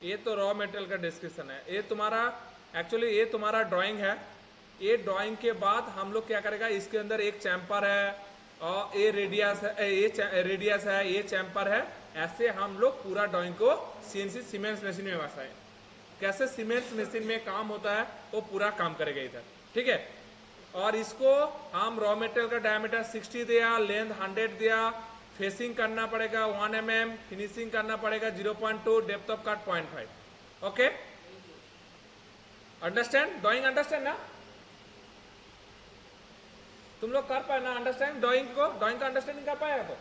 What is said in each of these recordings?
ये तो raw material का डिस्क्रिप्शन है। ये तुम्हारा एक्चुअली ये तुम्हारा ड्राइंग है। ये ड्राइंग के बाद हम लोग क्या करेगा, इसके अंदर एक चैम्पर है और ये रेडियस है, ये रेडियस है, ये चैम्पर है। ऐसे हम लोग पूरा ड्राइंग को सीएनसी सीमेंट्स मशीन में बसाए। कैसे सीमेंट्स मशीन में काम होता है वो पूरा काम करेगा इधर, ठीक है। और इसको हम रॉ मटेरियल का डायमीटर 60 दिया, लेंथ 100 दिया, फेसिंग करना पड़ेगा 1 mm, फिनिशिंग करना पड़ेगा 0.2, depth of cut 0.5। Okay, understand drawing? Understand ना तुम लोग? कर पाए ना अंडरस्टैंड ड्राइंग को? ड्राइंग का अंडरस्टैंडिंग कर पाएगा तो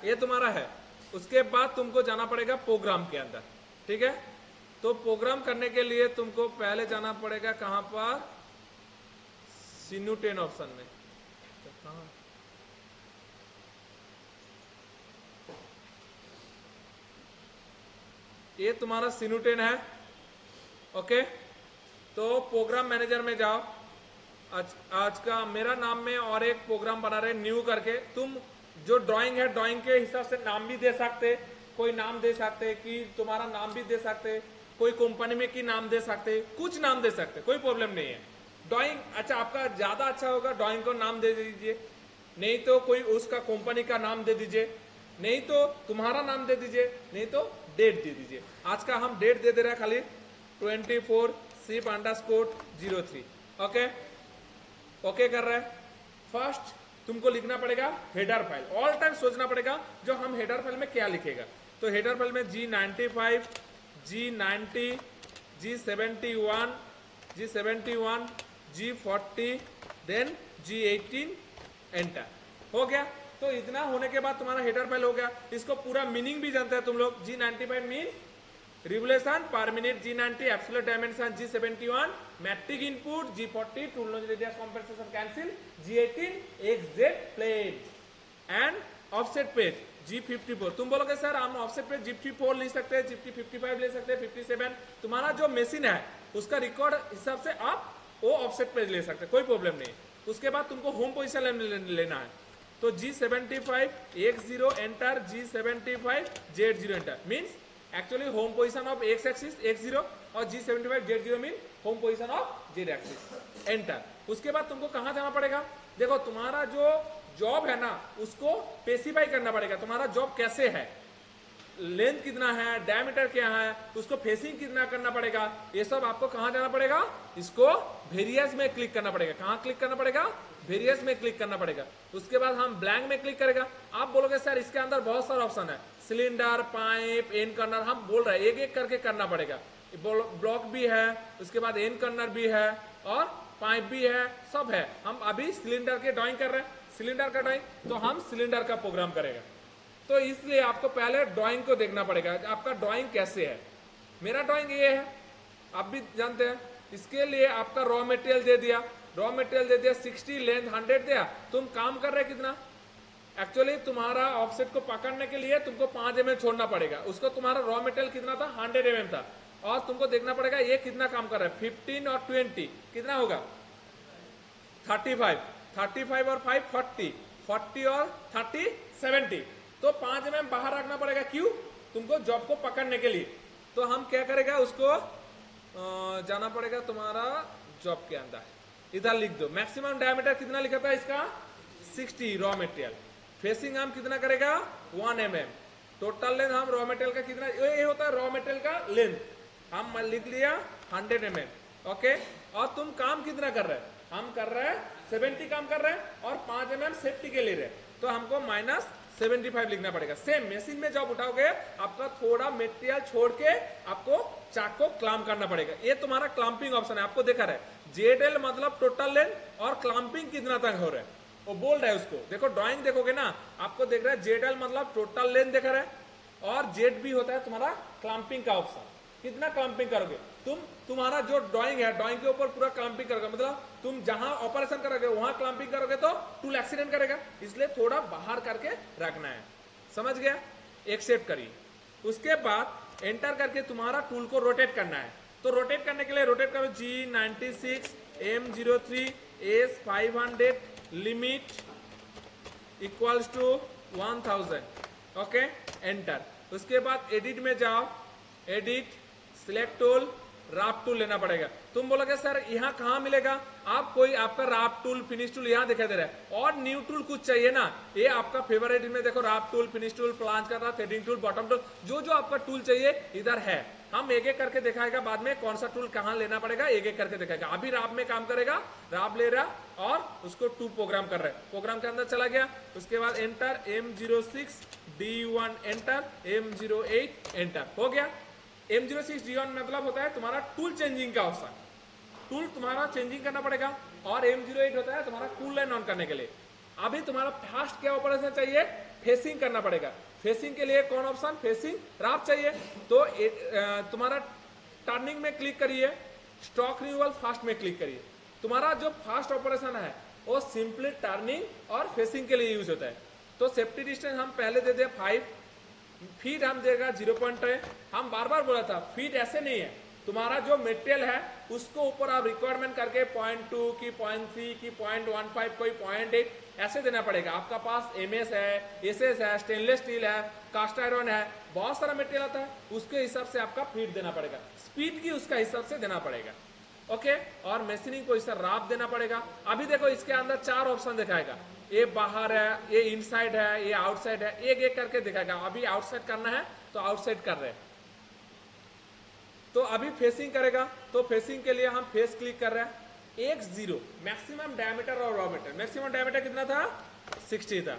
ये तुम्हारा है। उसके बाद तुमको जाना पड़ेगा प्रोग्राम के अंदर, ठीक है। तो प्रोग्राम करने के लिए तुमको पहले जाना पड़ेगा कहां पर, सिन्यूटेन ऑप्शन में। ये तुम्हारा सिन्यूटेन है, ओके। तो प्रोग्राम मैनेजर में जाओ। आज का मेरा नाम में और एक प्रोग्राम बना रहे न्यू करके। तुम जो ड्राइंग है ड्राइंग के हिसाब से नाम भी दे सकते, कोई नाम दे सकते कि तुम्हारा नाम भी दे सकते, कोई कंपनी में की नाम दे सकते, कुछ नाम दे सकते, कोई प्रॉब्लम नहीं है। ड्राइंग अच्छा आपका ज्यादा अच्छा होगा, ड्राइंग को नाम दे दीजिए, नहीं तो कोई उसका कंपनी का नाम दे दीजिए, नहीं तो तुम्हारा नाम दे दीजिए, नहीं तो डेट दे दीजिए। आज का हम डेट दे दे रहे हैं खाली 24/ship_03। ओके ओके कर रहे हैं। फर्स्ट तुमको लिखना पड़ेगा हेडर फाइल। ऑल टाइम सोचना पड़ेगा जो हम हेडर फाइल में क्या लिखेगा। तो हेडर फाइल में G95, G90, G71, G71, G40, then G18, enter. हो गया। तो इतना होने के बाद तुम्हारा हेडर फाइल हो गया। इसको पूरा मीनिंग भी जानते हैं तुम लोग। G95 mean revolution per minute, G90 absolute dimension, G71 metric input, G40 tool nose radius compensation cancel, G18 exact plane and offset page G54। तुम बोलोगे सर हम ऑफसेट पेज G54 ले सकते हैं, G55 ले सकते हैं, 57। तुम्हारा जो मशीन है उसका रिकॉर्ड हिसाब से आप वो ऑफसेट पेज ले सकते हैं, कोई प्रॉब्लम नहीं। उसके बाद तुमको होम पोजिशन लेना है। तो G75 X0 enter, G75 Z0 enter. Means actually home position of x axis X0 और G75 Z0 mean home position of Z axis, enter. उसके बाद तुमको कहां जाना पड़ेगा, देखो तुम्हारा जो जॉब है ना उसको स्पेसिफाई करना पड़ेगा। तुम्हारा जॉब कैसे है, लेंथ कितना है, डायमीटर क्या है, उसको फेसिंग कितना करना पड़ेगा, ये सब आपको कहां जाना पड़ेगा, इसको वेरियस में क्लिक करना पड़ेगा। कहां क्लिक करना पड़ेगा, वेरियस में क्लिक करना पड़ेगा। उसके बाद हम ब्लैंक में क्लिक करेगा। आप बोलोगे सर इसके अंदर बहुत सारा ऑप्शन है, सिलेंडर, पाइप, एन कर्नर। हम बोल रहे हैं एक एक करके करना पड़ेगा। ब्लॉक भी है, उसके बाद एन कर्नर भी है और पाइप भी है, सब है। हम अभी सिलेंडर के ड्राइंग कर रहे हैं, सिलेंडर का ड्राइंग, तो हम सिलेंडर का प्रोग्राम करेगा। तो इसलिए आपको पहले ड्राइंग को देखना पड़ेगा, आपका ड्राइंग कैसे है। मेरा ड्राइंग ये है, आप भी जानते हैं। इसके लिए आपका रॉ मटेरियल दे दिया, रॉ मटेरियल दे दिया 60, लेंथ 100 दिया। तुम काम कर रहे कितना, एक्चुअली तुम्हारा ऑफसेट को पकड़ने के लिए तुमको 5 mm छोड़ना पड़ेगा। उसको तुम्हारा रॉ मटेरियल कितना था, 100 mm था। और तुमको देखना पड़ेगा ये कितना काम कर रहा है, 15 और 20 कितना होगा, 35, 35 और 5 40, 40 और 30 70। तो 5 mm बाहर रखना पड़ेगा, क्यों, तुमको जॉब को पकड़ने के लिए। तो हम क्या करेगा, उसको जाना पड़ेगा तुम्हारा जॉब के अंदर, इधर लिख दो। मैक्सिमम डायमीटर कितना लिखा था इसका, 60 रॉ मटेरियल। फेसिंग हम कितना करेगा, 1 mm। टोटल लेंथ हम रॉ मटेरियल का कितना, ये होता है रॉ मटेरियल का लेंथ, हम लिख लिया 100 mm। ओके, और तुम काम कितना कर रहे हैं, हम कर रहे हैं 70 काम कर रहे हैं और 5 mm सेफ्टी के ले रहे हैं। तो हमको -75 लिखना पड़ेगा। सेम मशीन में जब उठाओगे आपका थोड़ा मटेरियल छोड़ के आपको चाक को क्लाम करना पड़ेगा। ये तुम्हारा क्लाम्पिंग ऑप्शन है, आपको देखा रहे ZL मतलब टोटल लेंथ और क्लाम्पिंग कितना तक हो रहा है वो बोल रहा है उसको। देखो ड्राइंग देखोगे ना, आपको देख रहा है ZL मतलब टोटल लेंथ देखा रहा है और Z भी होता है तुम्हारा क्लाम्पिंग का ऑप्शन। कितना क्लाम्पिंग करोगे तुम्हारा जो ड्राइंग है, ड्राइंग के ऊपर पूरा क्लाम्पिंग करोगे, मतलब तुम जहां ऑपरेशन करोगे वहां क्लाम्पिंग करोगे तो टूल एक्सीडेंट करेगा, इसलिए थोड़ा बाहर करके रखना है। समझ गया, एक्सेप्ट करिए। उसके बाद एंटर करके तुम्हारा टूल को रोटेट करना है। तो रोटेट करने के लिए रोटेट करो G96 M03 S500 limit equals to 1000। Okay, enter. उसके बाद एडिट में जाओ, एडिट सिलेक्ट टूल, राफ्ट टूल लेना पड़ेगा। तुम बोलोगे सर यहाँ कहाँ मिलेगा, आप कोई आपका राफ्ट टूल, फिनिश टूल यहाँ दिखाई दे रहा है, और न्यू टूल कुछ चाहिए ना, ये आपका फेवरेट में देखो, राफ्ट टूल, फिनिश टूल, प्लांच कर रहा, थ्रेडिंग टूल, बॉटम टूल, जो जो आपका टूल चाहिए इधर है। हम एक एक करके दिखाएगा बाद में कौन सा टूल कहाँ लेना पड़ेगा, एक एक करके दिखाएगा। अभी राब में काम करेगा, राब ले रहा और उसको 2 प्रोग्राम कर रहा है, प्रोग्राम के अंदर चला गया। उसके बाद enter M06 D1 enter, M08 enter, हो गया। M06 D1 मतलब होता है तुम्हारा टूल चेंजिंग का ऑप्शन, टूल तुम्हारा चेंजिंग करना पड़ेगा, और M08 होता है तुम्हारा टूल लाइन ऑन करने के लिए। अभी तुम्हारा फास्ट क्या ऑपरेशन चाहिए, फेसिंग करना पड़ेगा। फेसिंग के लिए कौन ऑप्शन, फेसिंग राफ चाहिए, तो तुम्हारा टर्निंग में क्लिक करिए, स्टॉक रिन्यूअल फास्ट में क्लिक करिए। तुम्हारा जो फास्ट ऑपरेशन है वो सिंपली टर्निंग और फेसिंग के लिए यूज होता है। तो सेफ्टी डिस्टेंस हम पहले दे दे 5 फीट, हम देगा 0.2। हम बार बार बोला था फीट ऐसे नहीं है, तुम्हारा जो मटेरियल है उसको ऊपर आप रिक्वायरमेंट करके 0.2 की 0.3 की 0.15 कोई 0.8 ऐसे देना पड़ेगा। आपका पास MS है, SS है, स्टेनलेस स्टील है, कास्ट आयरन है, बहुत सारा मटेरियल आता है, उसके हिसाब से आपका फीट देना पड़ेगा, स्पीड की उसका हिसाब से देना पड़ेगा। ओके, और मशीनिंग को इससे राफ देना पड़ेगा। अभी देखो इसके अंदर 4 ऑप्शन दिखाएगा, ये बाहर है, ये इनसाइड है, ये आउटसाइड है, एक एक करके दिखाएगा। अभी आउटसाइड करना है तो आउटसाइड कर रहे हैं, तो अभी फेसिंग करेगा, तो फेसिंग के लिए हम फेस क्लिक कर रहे हैं। 10 मैक्सिमम डायमीटर और रॉ मटेरियल, मैक्सिमम डायमीटर कितना था, 60 था।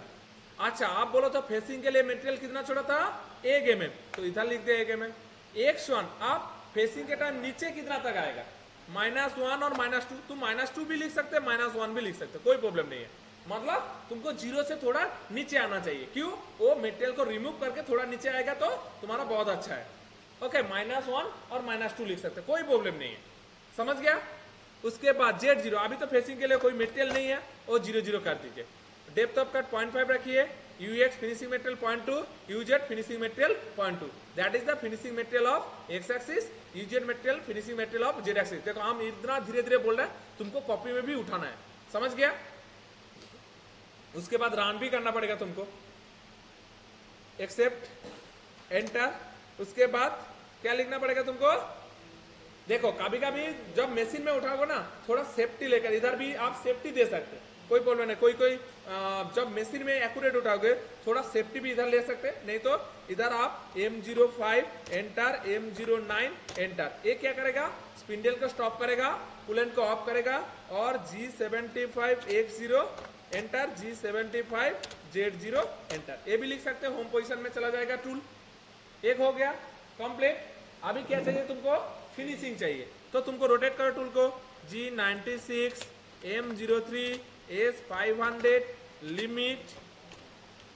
अच्छा, आप बोलो तो फेसिंग के लिए मटेरियल कितना छोड़ा था, 1 mm, तो इधर लिख दे 1 mm। 1 आप फेसिंग के टाइम नीचे कितना तक आएगा, -1 और -2, तुम -2 भी लिख सकते, -1 भी लिख सकते, कोई प्रॉब्लम नहीं है। मतलब तुमको 0 से थोड़ा नीचे आना चाहिए, क्यों, वो मटेरियल को रिमूव करके थोड़ा नीचे आएगा तो तुम्हारा बहुत अच्छा है। ओके, -1 और -2 लिख सकते, कोई प्रॉब्लम नहीं है, समझ गया। उसके बाद Z0, अभी तो फेसिंग के लिए कोई मटेरियल नहीं है, वो 0 कर दीजिए। डेप्थ ऑफ कट 0.5 रखिए, UX finishing material 0.2, UZ finishing material 0.2, that is the finishing material of X axis, UZ material finishing material of Z axis. देखो हम इतना धीरे धीरे बोल रहे हैं, तुमको कॉपी में भी उठाना है, समझ गया। उसके बाद रन भी करना पड़ेगा तुमको, एक्सेप्ट एंटर। उसके बाद क्या लिखना पड़ेगा तुमको, देखो कभी कभी जब मशीन में उठाओगे ना, थोड़ा सेफ्टी लेकर, इधर भी आप सेफ्टी दे सकते, कोई प्रॉब्लम नहीं। कोई जब मशीन में एक्यूरेट उठाओगे थोड़ा सेफ्टी भी इधर ले सकते, नहीं तो इधर आप M05 एंटर, M09 एंटर। ये क्या करेगा, स्पिंडल को स्टॉप करेगा, कूलेंट को ऑफ करेगा, और G75 X0 enter, G75 Z0 enter, ये भी लिख सकते हो। होम पोजीशन में चला जाएगा टूल। एक हो गया कंप्लीट। अभी क्या चाहिए तुमको, फिनिशिंग चाहिए, तो तुमको रोटेट करो टूल को, G96 M03 S500 limit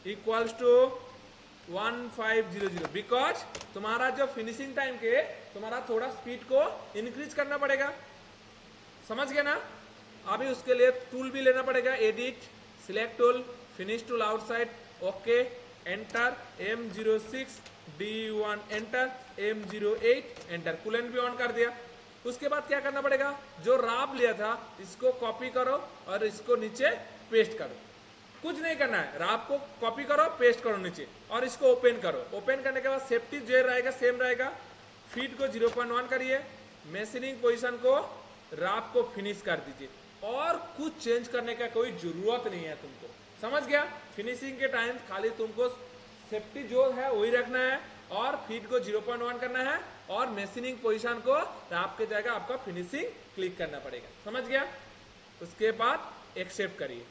equals to 1500, because तुम्हारा जो फिनिशिंग टाइम के तुम्हारा थोड़ा स्पीड को इंक्रीज करना पड़ेगा, समझ गए ना। अभी उसके लिए टूल भी लेना पड़ेगा, edit, select tool, finish tool outside, okay enter, M06 D1 enter, M08 enter, coolant भी ऑन कर दिया। उसके बाद क्या करना पड़ेगा, जो राब लिया था इसको कॉपी करो और इसको नीचे पेस्ट करो, कुछ नहीं करना है, राब को कॉपी करो, पेस्ट करो नीचे, और इसको ओपन करो। ओपन करने के बाद सेफ्टी जो रहेगा सेम रहेगा, फीड को 0.1 करिए, मशीनिंग पोजीशन को राब को फिनिश कर दीजिए, और कुछ चेंज करने का कोई जरूरत नहीं है तुमको, समझ गया। फिनिशिंग के टाइम खाली तुमको सेफ्टी जो है वही रखना है, और फीड को 0.1 करना है, और मशीनिंग पोजीशन को राब के जगह आपका फिनिशिंग क्लिक करना पड़ेगा, समझ गया। उसके बाद एक्सेप्ट करिए,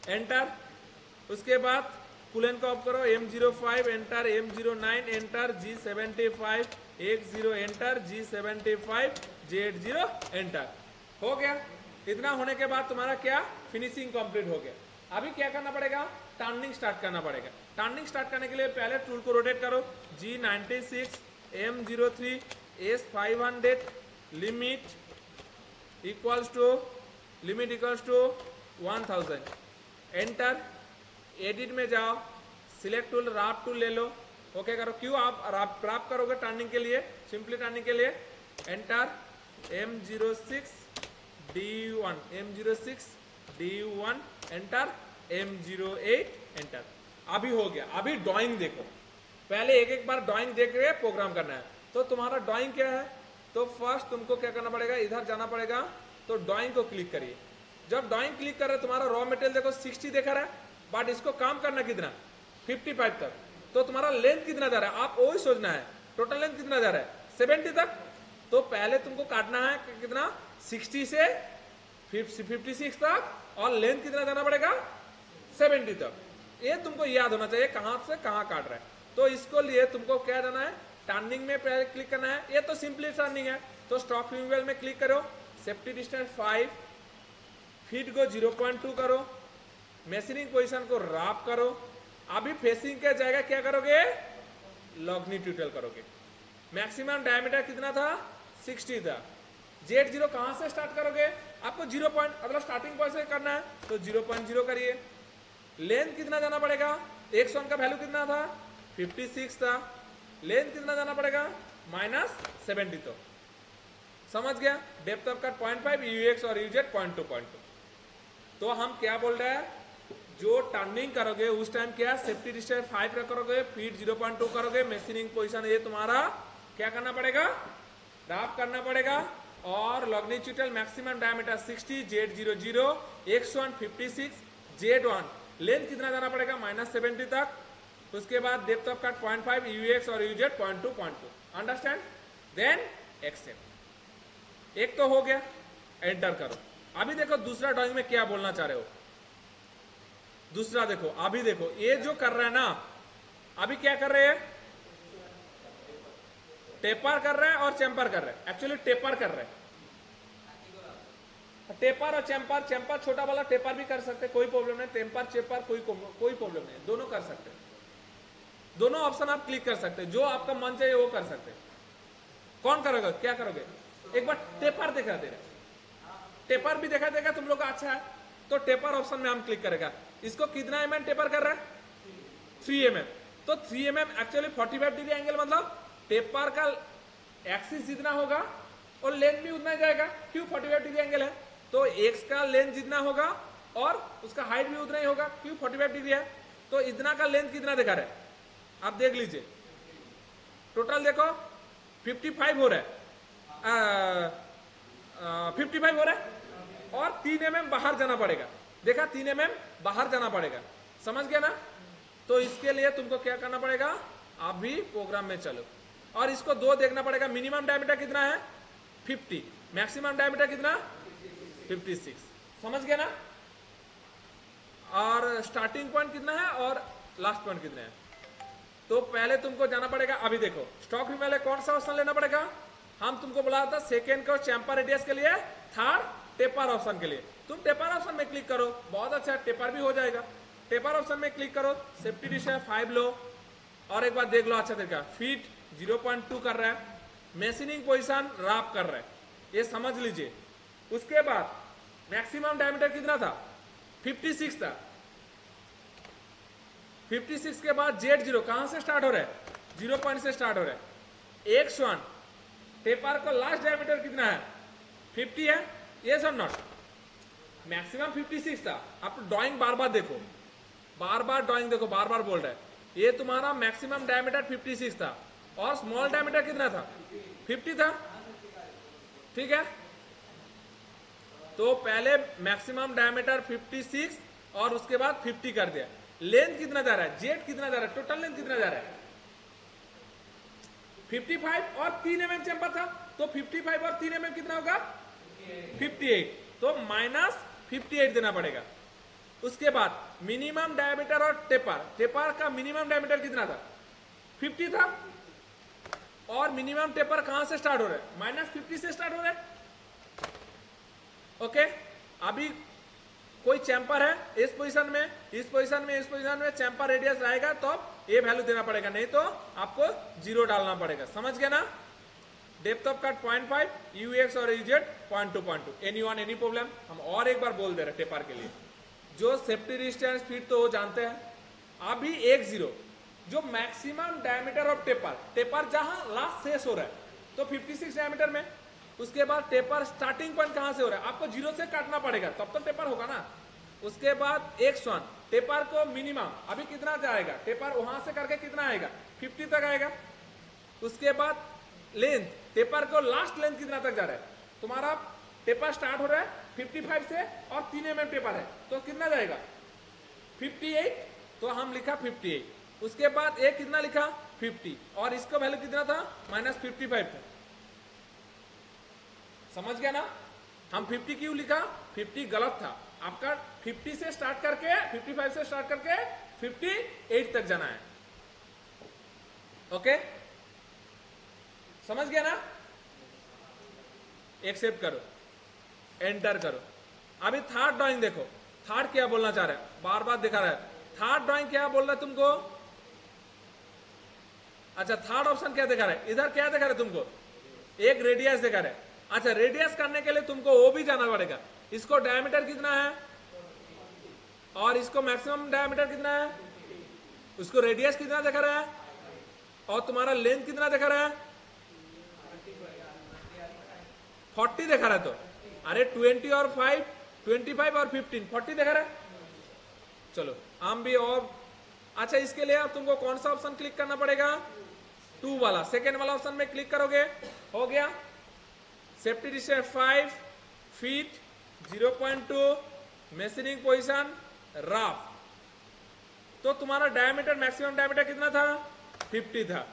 एंटर। उसके बाद कूलेंट को ऑफ करो, M05 enter, M09 enter, G75 X0 enter, G75 Z0 enter, हो गया। इतना होने के बाद तुम्हारा क्या, फिनिशिंग कंप्लीट हो गया। अभी क्या करना पड़ेगा, टर्निंग स्टार्ट करना पड़ेगा। टर्निंग स्टार्ट करने के लिए पहले टूल को रोटेट करो, G96 M03 S500 limit equals to 1000 enter. Edit में जाओ, सिलेक्ट टूल, राब टूल ले लो, ओके करो। क्यों आप राब करोगे टर्निंग के लिए, सिंपली टर्निंग के लिए, enter, M06 D1 enter, M08 enter. अभी हो गया। अभी ड्राइंग देखो, पहले एक एक बार ड्राइंग देख के प्रोग्राम करना है। तो तो तुम्हारा ड्राइंग क्या है, तो फर्स्ट तुमको क्या करना पड़ेगा, इधर जाना पड़ेगा, तो ड्राइंग को क्लिक करिए। जब ड्राइंग क्लिक कर रहे तुम्हारा रॉ मटेरियल देखो 60 देखा रहा है, बट इसको काम करना कितना 55 तक, तो तुम्हारा लेंथ कितना जा रहा है, आप वही सोचना है टोटल लेंथ कितना जा रहा है 70 तक। तो पहले तुमको काटना है कितना 60 से 56 तक, और लेंथ कितना जाना पड़ेगा 70 तक। ये तुमको याद होना चाहिए कहां से कहां काट रहा है। तो इसको लिए तुमको क्या जाना है, टर्निंग में पहले क्लिक करना है। ये तो सिंपली टर्निंग है, तो स्टॉक रिमूवल में क्लिक करो, सेफ्टी डिस्टेंस 5, फीट को 0.2 करो, मेजरिंग पोजीशन को रैप करो। अभी फेसिंग के जगह क्या करोगे, लॉन्गिट्यूडल करोगे। मैक्सिमम डायमीटर कितना था 60 था। Z0 कहां से स्टार्ट करोगे, आपको 0 पॉइंट मतलब स्टार्टिंग पॉइंट से करना है, तो 0.0 करिए। लेंथ कितना जाना पड़ेगा, X1 का वैल्यू कितना था 56 था, लेंथ कितना जाना पड़ेगा -70। तो समझ गया, डेप्थ ऑफ कट 0.5, UX और UZ 0.2। तो हम क्या बोल रहे हैं, जो टर्निंग करोगे उस टाइम क्या सेफ्टी डिस्टेंस 5 करोगे, फीट 0.2 करोगे, मशीनिंग पोजीशन ये तुम्हारा क्या करना पड़ेगा, रैप करना पड़ेगा। और longitudinal maximum diameter 60, Z00, X1 56, Z1 length कितना जाना पड़ेगा -70 तक। उसके बाद डेप्थ ऑफ कट 0.5, UX और UZ 0.2। Understand, then accept. एक तो हो गया, एंटर करो। अभी देखो दूसरा ड्राइंग में क्या बोलना चाह रहे हो, दूसरा देखो। अभी देखो ये जो कर रहा है ना, अभी क्या कर रहे हैं, टेपर कर रहे हैं और चैम्पर कर रहे हैं। एक्चुअली टेपर कर रहे हैं, टेपर और चैम्पर। चैम्पर छोटा वाला टेपर भी कर सकते, कोई प्रॉब्लम नहीं। टेम्पर चैम्पर कोई प्रॉब्लम नहीं, दोनों कर सकते, दोनों ऑप्शन आप क्लिक कर सकते, जो आपका मन चाहिए वो कर सकते। कौन करोगे, क्या करोगे, एक बार टेपर दिखा दे रहे, टेपर भी दिखा देगा तुम लोग का, अच्छा है। तो टेपर ऑप्शन में हम क्लिक करेगा। इसको कितना mm टेपर कर रहा है 3 mm। तो 3 mm एक्चुअली 45 डिग्री एंगल, मतलब टेपर का एक्सिस जितना होगा और लेंथ भी उतना ही जाएगा, क्यों 45 डिग्री एंगल है। तो एक्स का लेंथ जितना होगा और उसका हाइट भी उतना ही होगा, क्यों 45 डिग्री है। तो इतना का लेंथ कितना दिखा रहा है, आप देख लीजिए। टोटल देखो 55 हो रहा है, 55 हो रहा है, और 3 mm बाहर जाना पड़ेगा। देखा 3 mm बाहर जाना पड़ेगा, समझ गया ना। तो इसके लिए तुमको क्या करना पड़ेगा, आप भी प्रोग्राम में चलो, और इसको दो देखना पड़ेगा। मिनिमम डायमीटर कितना है 50, मैक्सिमम डायमीटर कितना 56, समझ गया ना। और स्टार्टिंग पॉइंट कितना है और लास्ट पॉइंट कितना है। तो पहले तुमको जाना पड़ेगा, अभी देखो स्टॉक रिमूवल में कौन सा ऑप्शन लेना पड़ेगा, हम तुमको बोला था सेकेंड को चैम्पर रेडियस के लिए, थर्ड टेपर ऑप्शन के लिए। तुम टेपर ऑप्शन में क्लिक करो, बहुत अच्छा टेपर भी हो जाएगा। टेपर ऑप्शन में क्लिक करो, सेफ्टी डिस्टेंस 5 लो, और एक बार देख लो अच्छा तरीका, फीट 0.2 कर रहा है, मशीनिंग पोजीशन रैप कर रहा है, ये समझ लीजिए। उसके बाद मैक्सिमम डायमीटर कितना था 56 था। 56 के बाद Z0 कहां से स्टार्ट हो रहा है, 0 पॉइंट से स्टार्ट हो रहा है। X1 टेपर का लास्ट डायमीटर कितना है 50 है, यस और नॉट। मैक्सिमम 56 था। आप ड्राइंग बार बार देखो, बार बार ड्राइंग देखो, बार बार बोल रहा है। ये तुम्हारा मैक्सिमम डायमीटर 56 था, और स्मॉल डायमीटर कितना था 50 था, ठीक है। तो पहले मैक्सिमम डायमीटर 56 और उसके बाद 50 कर दिया। लेंथ कितना जा रहा है, जेड कितना जा रहा है, टोटल लेंथ कितना जा रहा है 55, और 3 mm चैम्पर था, तो 55 और 3 mm कितना होगा 58, तो -58 देना पड़ेगा। उसके बाद मिनिमम डायमीटर और टेपर का मिनिमम डायमीटर कितना था 50 था, और मिनिमम टेपर कहां से स्टार्ट हो रहा है -50 से स्टार्ट हो रहा है। ओके, अभी कोई चैम्पर है इस पोजीशन में, इस पोजीशन में, इस पोजीशन में चैम्पर रेडियस रहेगा तो ये वैल्यू देना पड़ेगा, नहीं तो आपको 0 डालना पड़ेगा, समझ गया ना। डेप्थ ऑफ कट 0.5, UX और UZ 0.2, एनीवन एनी प्रॉब्लम। हम और एक बार बोल दे रहे टेपर के लिए, जो सेफ्टी डिस्टेंस फीट तो वो जानते हैं। अभी 10 जो मैक्सिमम डायमीटर ऑफ टेपर जहां लास्ट शेष हो रहा है, तो 56 डायमीटर में। उसके बाद टेपर स्टार्टिंग पॉइंट कहां से हो रहा है, आपको 0 से काटना पड़ेगा, तब तो टेपर होगा ना। उसके बाद X1 टेपर को मिनिमम अभी कितना जाएगा, टेपर वहां से करके कितना आएगा 50 तक आएगा। उसके बाद लेंथ, टेपर को लास्ट लेंथ कितना तक जा रहा है, तुम्हारा टेपर स्टार्ट हो रहा है 55 से और 3 mm टेपर है, तो कितना जाएगा 58, तो हम लिखा 58, उसके बाद एक कितना लिखा 50, और इसका वैल्यू कितना था -55 था। समझ गया ना, हम 50 क्यों लिखा, 50 गलत था, आपका 50 से स्टार्ट करके 55 से स्टार्ट करके 58 तक जाना है। ओके, समझ गया ना, एक्सेप्ट करो, एंटर करो। अभी थर्ड ड्राइंग देखो, थर्ड क्या बोलना चाह रहा है, बार बार दिखा रहा है, थर्ड ड्राइंग क्या बोल रहा है तुमको। अच्छा, थर्ड ऑप्शन क्या दिखा रहा है, इधर क्या दिखा रहा है तुमको, एक रेडियस दिखा रहा है। अच्छा, रेडियस करने के लिए तुमको वो भी जाना पड़ेगा, इसको डायमीटर कितना है और इसको मैक्सिमम डायमीटर कितना है, उसको रेडियस कितना दिखा रहा है और तुम्हारा लेंथ कितना दिखा रहा है 40 दिखा रहा है। तो अरे 20 और 5, 25 और 15, 40 दिखा रहा है। चलो हम भी और, अच्छा इसके लिए अब तुमको कौन सा ऑप्शन क्लिक करना पड़ेगा, 2 वाला, सेकेंड वाला ऑप्शन में क्लिक करोगे, हो गया। Safety distance 5 feet, 0.2, measuring position rough. तो तुम्हारा डायमीटर, मैक्सिमम डायमीटर कितना था 50 था।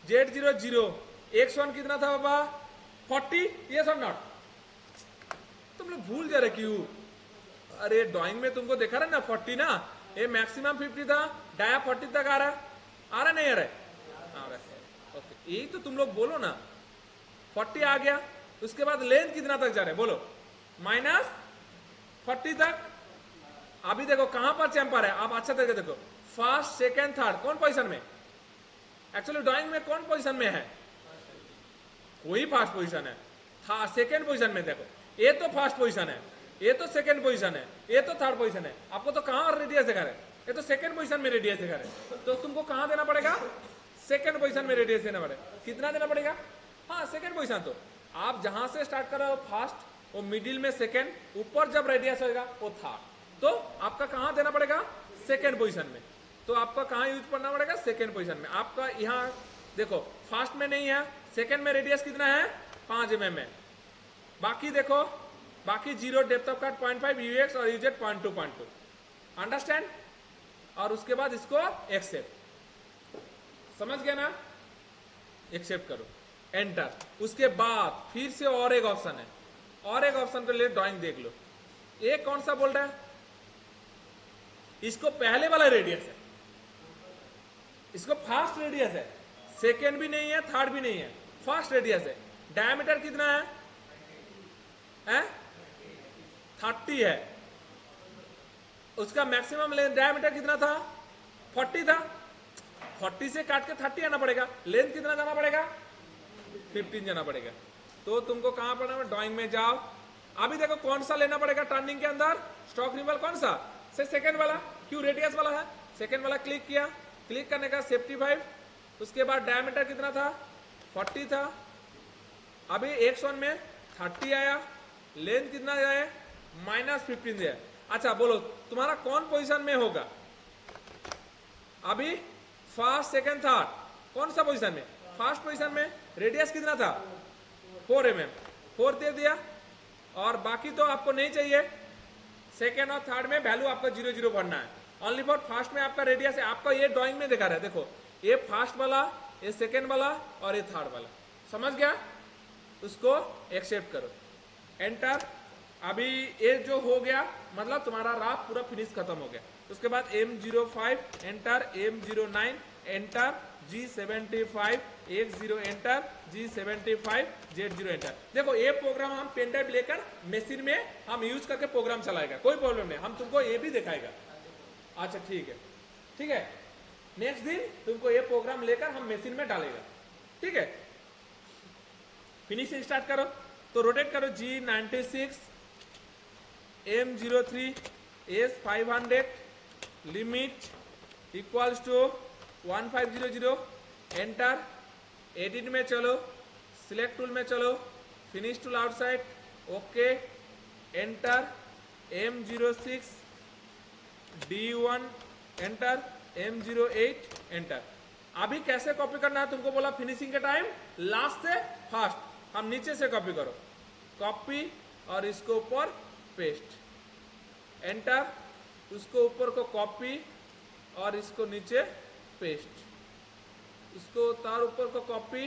Z00 X1 कितना था बाबा 40, यस और नॉट, तुम लोग भूल जा रहे क्यों, अरे ड्राइंग में तुमको देखा रहा ना 40 ना, ये मैक्सिमम 50 था, डाया 40 तक आ रहा नहीं आ रहा है, आ रहा है। ओके, यही तो तुम लोग बोलो ना, 40 आ गया, उसके बाद लेंथ कितना तक जा रहा है बोलो, -40 तक। अभी देखो कहां पर चैम्पर है, आप अच्छा तरीके देखो, फर्स्ट सेकेंड थर्ड कौन पोजीशन में, एक्चुअली ड्राइंग में कौन पोजीशन में है, वही फर्स्ट पोजीशन है। सेकेंड पोजीशन में देखो, ये तो फर्स्ट पोजीशन है, ये तो सेकेंड पोजीशन है, ये तो थर्ड पोजीशन है, आपको तो कहां रेडियस दिखा रहे, ये तो सेकेंड पोजीशन में रेडियस दिखा रहे, तो तुमको कहां देना पड़ेगा, सेकेंड पोजीशन में रेडियस देना पड़ेगा। कितना देना पड़ेगा, हाँ सेकेंड पोजीशन। तो आप जहां से स्टार्ट कर रहे हो फर्स्ट, वो मिडिल में सेकेंड, ऊपर जब रेडियस होगा वो थर्ड, तो आपका कहां देना पड़ेगा, सेकेंड पोजीशन में। तो आपका कहां यूज करना पड़ेगा, सेकेंड पोजीशन में। आपका यहाँ देखो फर्स्ट में नहीं है, सेकेंड में रेडियस कितना है 5 mm है, बाकी देखो, बाकी 0, डेप्थ ऑफ कट 0.5, यूएक्स और यूजेड 0.2, अंडरस्टैंड। और उसके बाद इसको एक्सेप्ट, समझ गया ना, एक्सेप्ट करो, एंटर। उसके बाद फिर से और एक ऑप्शन है, और एक ऑप्शन को ले ड्राइंग देख लो, ये कौन सा बोल रहा है, इसको पहले वाला रेडियस है, इसको फर्स्ट रेडियस है, सेकेंड भी नहीं है थर्ड भी नहीं है, फर्स्ट रेडियस है। डायमीटर कितना है 30 है, उसका मैक्सिमम डायमीटर कितना था 40 था, 40 से काट के 30 आना पड़ेगा, लेंथ कितना जाना पड़ेगा 15 जाना पड़ेगा। तो तुमको कहां पढ़ना है, ड्राइंग में जाओ। अभी देखो कौन सा लेना पड़ेगा टर्निंग के अंदर, स्टॉक रिमूवल कौन सा, से सेकेंड वाला, क्यों रेडियस वाला है, सेकेंड वाला क्लिक किया, क्लिक करने का सेफ्टी 5, उसके बाद डायमीटर कितना था 40 था, अभी X1 में 30 आया, लेंथ कितना आया -15 दिया। अच्छा बोलो तुम्हारा कौन पोजीशन में होगा, अभी फर्स्ट सेकेंड थर्ड कौन सा पोजीशन में, फर्स्ट पोजीशन में। रेडियस कितना था 4 mm, 4 दे दिया, और बाकी तो आपको नहीं चाहिए, सेकेंड और थर्ड में वैल्यू आपका 0 0 भरना है, ओनली फॉर फर्स्ट में आपका रेडियस है। आपका ये ड्राइंग में दिखा रहा है, देखो ये फर्स्ट वाला, ये सेकेंड वाला और ये थर्ड वाला, समझ गया। उसको एक्सेप्ट करो, एंटर। अभी ये जो हो गया मतलब तुम्हारा राफ पूरा फिनिश खत्म हो गया। उसके बाद M05 enter, M09 enter, G75 X0 enter, G75 Z0 enter. देखो ये प्रोग्राम हम पेन ड्राइव लेकर मशीन में हम यूज करके प्रोग्राम चलाएगा, कोई प्रॉब्लम नहीं, हम तुमको ये भी दिखाएगा। अच्छा ठीक है, ठीक है, नेक्स्ट दिन तुमको ये प्रोग्राम लेकर हम मशीन में डालेगा, ठीक है। फिनिशिंग स्टार्ट करो, तो रोटेट करो, G96 M03 S500 limit equals to 1500 enter. Edit में चलो, सिलेक्ट टूल में चलो, finish tool outside, okay enter. M06 D1 enter, M08 enter. अभी कैसे कॉपी करना है तुमको बोला फिनिशिंग के टाइम, लास्ट से फर्स्ट। हम नीचे से कॉपी करो, कॉपी और इसको ऊपर पेस्ट, एंटर, उसको ऊपर को कॉपी और इसको नीचे पेस्ट, इसको तार ऊपर को कॉपी,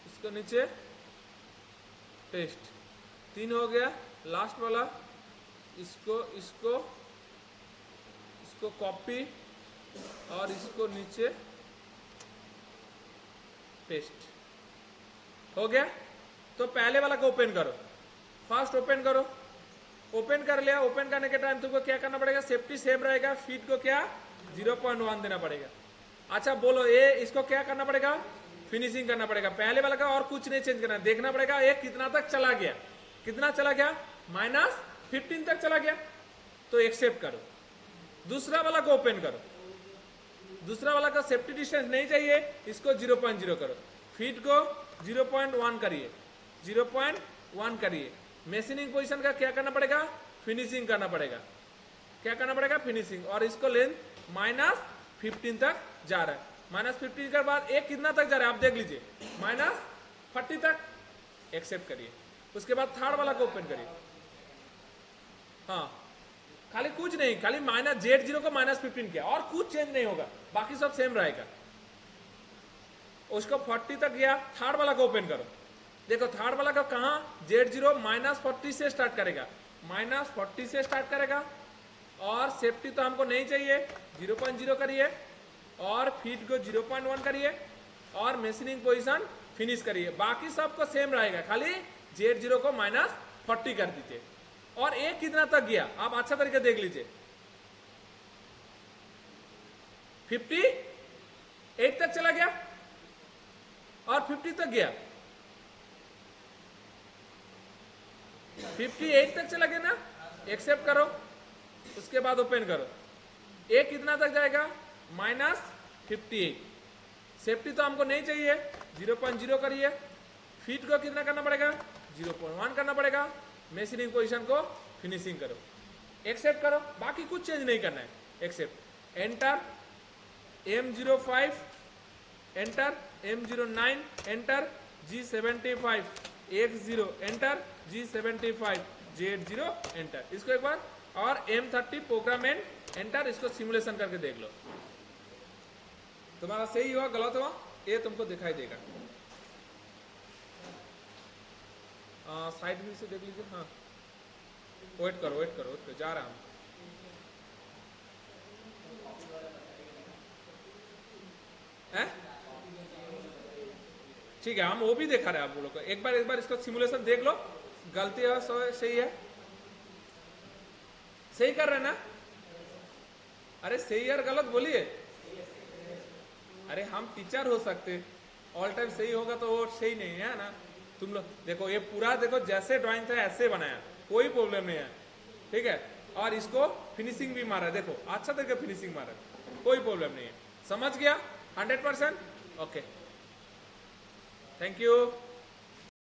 इसको नीचे पेस्ट, 3 हो गया। लास्ट वाला इसको इसको इसको कॉपी और इसको नीचे पेस्ट, हो गया। तो पहले वाला को ओपन करो, फास्ट ओपन करो। ओपन कर लिया, ओपन करने के टाइम तुमको क्या करना पड़ेगा, सेफ्टी सेम रहेगा, फीट को क्या 0.1 देना पड़ेगा। अच्छा बोलो ये इसको क्या करना पड़ेगा, फिनिशिंग करना पड़ेगा। पहले वाला का और कुछ नहीं चेंज करना, देखना पड़ेगा ये कितना तक चला गया, कितना चला गया, -15 तक चला गया, तो एक्सेप्ट करो। दूसरा वाला को ओपन करो, दूसरा वाला का सेफ्टी डिस्टेंस नहीं चाहिए, इसको 0.0 करो, फीट को 0.1 करिए, 0.1 करिए। मेशिनिंग पोजीशन का क्या करना पड़ेगा, फिनिशिंग करना पड़ेगा। क्या करना पड़ेगा, फिनिशिंग। और इसको लेंथ -15 तक जा रहा है, -15 के बाद एक कितना तक जा रहा है आप देख लीजिए, -40 तक, एक्सेप्ट करिए। उसके बाद थर्ड वाला को ओपन करिए। हाँ खाली कुछ नहीं, खाली -Z0 को -15 किया और कुछ चेंज नहीं होगा, बाकी सब सेम रहेगा। उसको 40 तक गया, थर्ड वाला को ओपन करो। देखो थर्ड वाला का कहा, Z0 -40 से स्टार्ट करेगा, -40 से स्टार्ट करेगा। और सेफ्टी तो हमको नहीं चाहिए, 0.0 करिए और फीट को 0.1 करिए और मेशिनिंग पोजीशन फिनिश करिए। बाकी सबको सेम रहेगा, खाली Z0 को -40 कर दीजिए। और एक कितना तक गया आप अच्छा तरीके देख लीजिए, 58 तक चला गया और 50 तक गया, 58 तक चला गया ना, एक्सेप्ट करो। उसके बाद ओपन करो, एक कितना तक जाएगा, -58। सेफ्टी तो हमको नहीं चाहिए, 0.0 करिए। फीट को कितना करना पड़ेगा, 0.1 करना पड़ेगा। मेशिनिंग पोजीशन को फिनिशिंग करो, एक्सेप्ट करो, बाकी कुछ चेंज नहीं करना है, accept. Enter M05, enter M09, enter G75 X0, enter G75 Z0, enter. इसको एक बार और M30 प्रोग्राम एंटर, इसको सिमुलेशन करके देख लो, तुम्हारा सही हुआ गलत हुआ ये तुमको दिखाई देगा। साइड व्यू से देख लीजिए। हाँ वेट करो, वेट करो, वेट करो, जा रहा हूं। ठीक है, हम वो भी दिखा रहे हैं आप लोगों को। एक बार इसको सिमुलेशन देख लो, गलती है सही है, सही कर रहे ना। अरे सही और गलत बोलिए। अरे हम टीचर हो सकते, ऑल टाइम सही होगा तो वो सही नहीं है ना। तुम लोग देखो ये पूरा देखो, जैसे ड्राइंग था ऐसे बनाया, कोई प्रॉब्लम नहीं है, ठीक है। और इसको फिनिशिंग भी मारा, देखो अच्छा तरीके फिनिशिंग मारा, कोई प्रॉब्लम नहीं है। समझ गया 100%? Okay, thank you.